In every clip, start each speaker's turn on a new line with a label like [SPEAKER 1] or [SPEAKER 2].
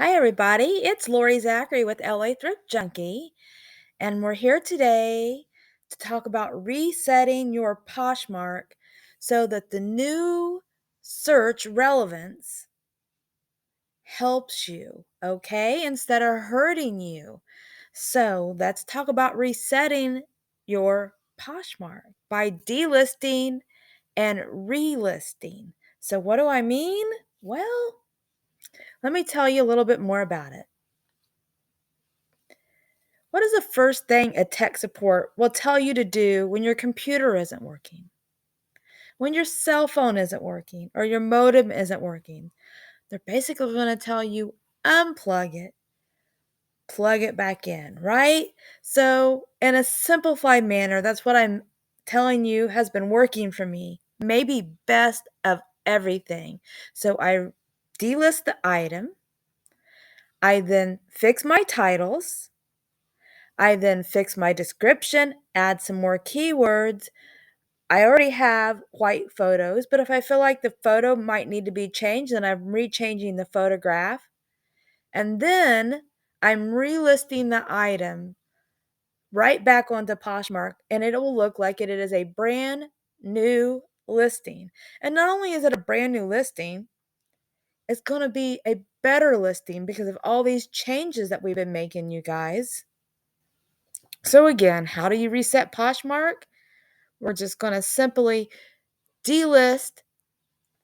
[SPEAKER 1] Hi, everybody. It's Lori Zachary with LA Thrift Junkie, and we're here today to talk about resetting your Poshmark so that the new search relevance helps you, okay, instead of hurting you. So let's talk about resetting your Poshmark by delisting and relisting. So, what do I mean? Well, let me tell you a little bit more about it. What is the first thing a tech support will tell you to do when your computer isn't working? When your cell phone isn't working or your modem isn't working? They're basically going to tell you unplug it, plug it back in, right? So, in a simplified manner, that's what I'm telling you has been working for me. Maybe best of everything. So, I delist the item, I then fix my titles. I then fix my description, add some more keywords. I already have white photos, but if I feel like the photo might need to be changed, then I'm rechanging the photograph. And then I'm relisting the item right back onto Poshmark, and it will look like it is a brand new listing. And not only is it a brand new listing, it's going to be a better listing because of all these changes that we've been making, you guys. So, again, how do you reset Poshmark? We're just going to simply delist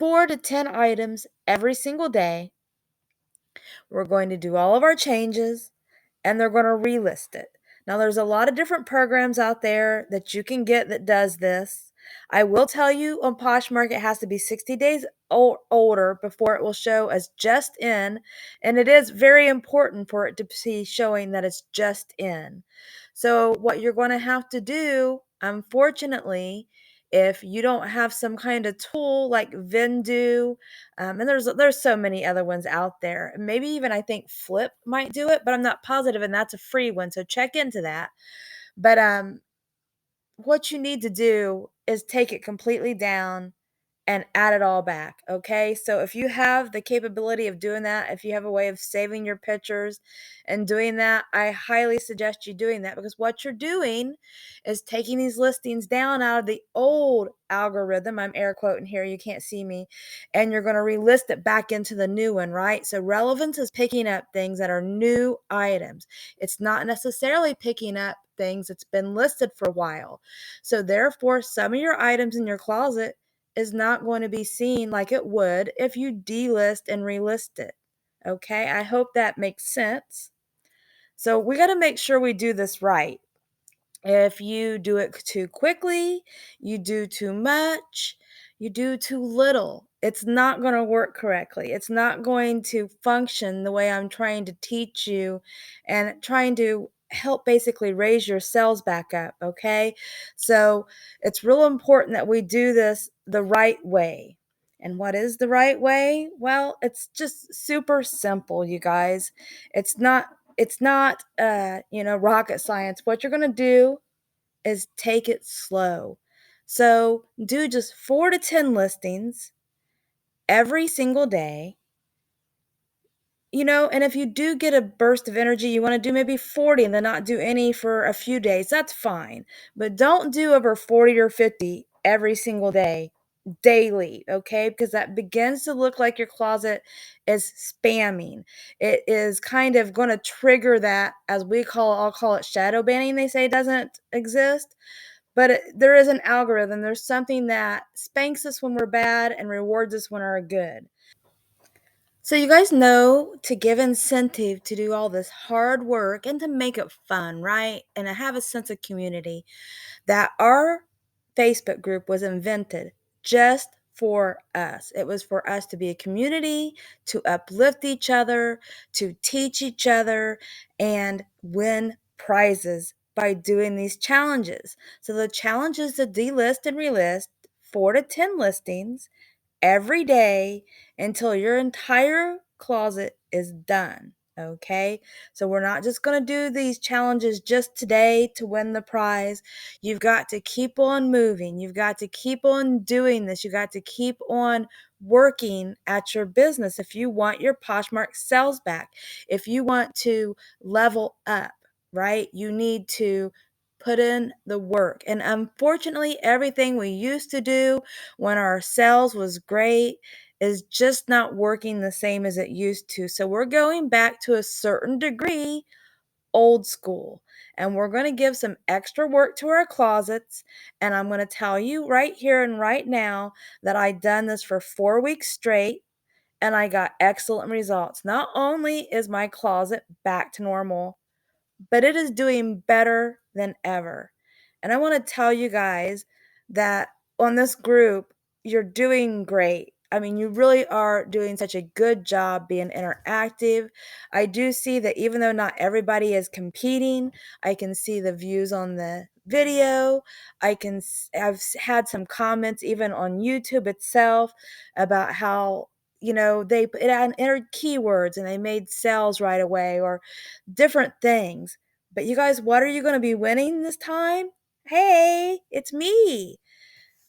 [SPEAKER 1] 4 to 10 items every single day. We're going to do all of our changes and they're going to relist it. Now, there's a lot of different programs out there that you can get that does this. I will tell you on Poshmark, it has to be 60 days older before it will show as just in. And it is very important for it to be showing that it's just in. So, what you're going to have to do, unfortunately, if you don't have some kind of tool like Vendu, and there's so many other ones out there. Maybe even I think Flip might do it, but I'm not positive, and that's a free one, so check into that. But what you need to do is take it completely down and add it all back, okay? So if you have the capability of doing that, if you have a way of saving your pictures and doing that, I highly suggest you doing that because what you're doing is taking these listings down out of the old algorithm. I'm air quoting here, you can't see me, and you're going to relist it back into the new one, right? So relevance is picking up things that are new items. It's not necessarily picking up things that's been listed for a while. So therefore, some of your items in your closet is not going to be seen like it would if you delist and relist it. Okay, I hope that makes sense. So we got to make sure we do this right. If you do it too quickly, you do too much, you do too little, it's not going to work correctly. It's not going to function the way I'm trying to teach you and trying to help basically raise your cells back up. Okay. So it's real important that we do this the right way. And what is the right way? Well, it's just super simple, you guys. It's not rocket science. What you're going to do is take it slow. So do just 4 to 10 listings every single day. And if you do get a burst of energy, you want to do maybe 40 and then not do any for a few days, that's fine. But don't do over 40 or 50 every single day, daily, okay? Because that begins to look like your closet is spamming. It is kind of going to trigger that, as I'll call it shadow banning. They say doesn't exist. But there is an algorithm. There's something that spanks us when we're bad and rewards us when we're good. So you guys know to give incentive to do all this hard work and to make it fun, right? And to have a sense of community, that our Facebook group was invented just for us. It was for us to be a community, to uplift each other, to teach each other, and win prizes by doing these challenges. So the challenge is to delist and relist 4 to 10 listings every day until your entire closet is done. Okay, so we're not just going to do these challenges just today to win the prize. You've got to keep on moving. You've got to keep on doing this. You got to keep on working at your business if you want your Poshmark sales back. If you want to level up, right? You need to put in the work. And unfortunately, everything we used to do when our sales was great is just not working the same as it used to. So we're going back to a certain degree old school. And we're going to give some extra work to our closets. And I'm going to tell you right here and right now that I done this for 4 weeks straight and I got excellent results. Not only is my closet back to normal, but it is doing better than ever. And I want to tell you guys that on this group, you're doing great. I mean, you really are doing such a good job being interactive. I do see that even though not everybody is competing, I can see the views on the video. I've had some comments even on YouTube itself about how it had entered keywords and they made sales right away or different things. But you guys, what are you going to be winning this time? Hey, it's me.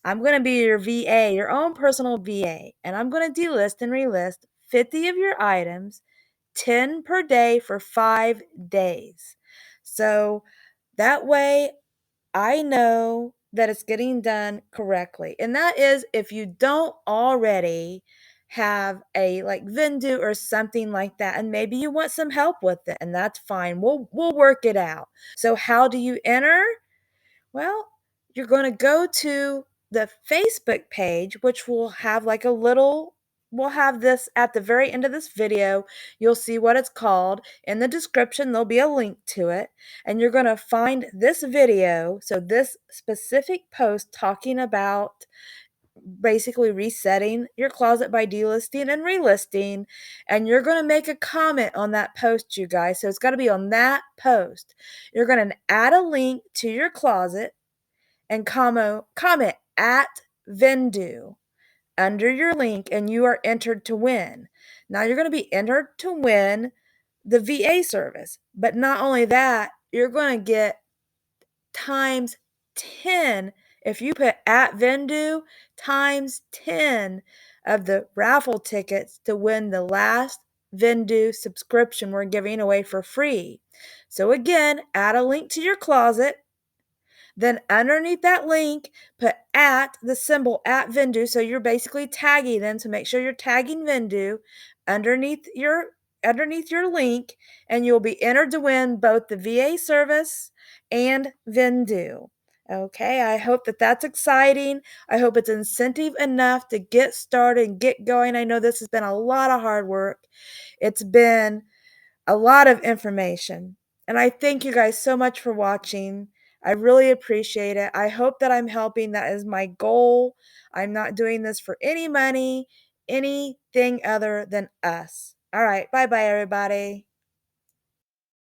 [SPEAKER 1] I'm going to be your VA, your own personal VA, and I'm going to delist and relist 50 of your items, 10 per day for 5 days. So that way I know that it's getting done correctly. And that is if you don't already have a like Vendu or something like that, and maybe you want some help with it, and that's fine. We'll work it out. So how do you enter? Well, you're going to go to the Facebook page, which will have like a little, we'll have this at the very end of this video. You'll see what it's called. In the description, there'll be a link to it. And you're going to find this video. So, this specific post talking about basically resetting your closet by delisting and relisting. And you're going to make a comment on that post, you guys. So, it's got to be on that post. You're going to add a link to your closet and comment at Vendu under your link, and you are entered to win. Now you're going to be entered to win the VA service, but not only that, you're going to get times 10 if you put at Vendu times 10 of the raffle tickets to win the last Vendu subscription we're giving away for free. So again, add a link to your closet. Then underneath that link, put at the symbol at Vendu. So you're basically tagging them. So make sure you're tagging Vendu underneath your link, and you'll be entered to win both the VA service and Vendu. Okay, I hope that that's exciting. I hope it's incentive enough to get started and get going. I know this has been a lot of hard work. It's been a lot of information. And I thank you guys so much for watching. I really appreciate it. I hope that I'm helping. That is my goal. I'm not doing this for any money, anything other than us. All right. Bye bye, everybody.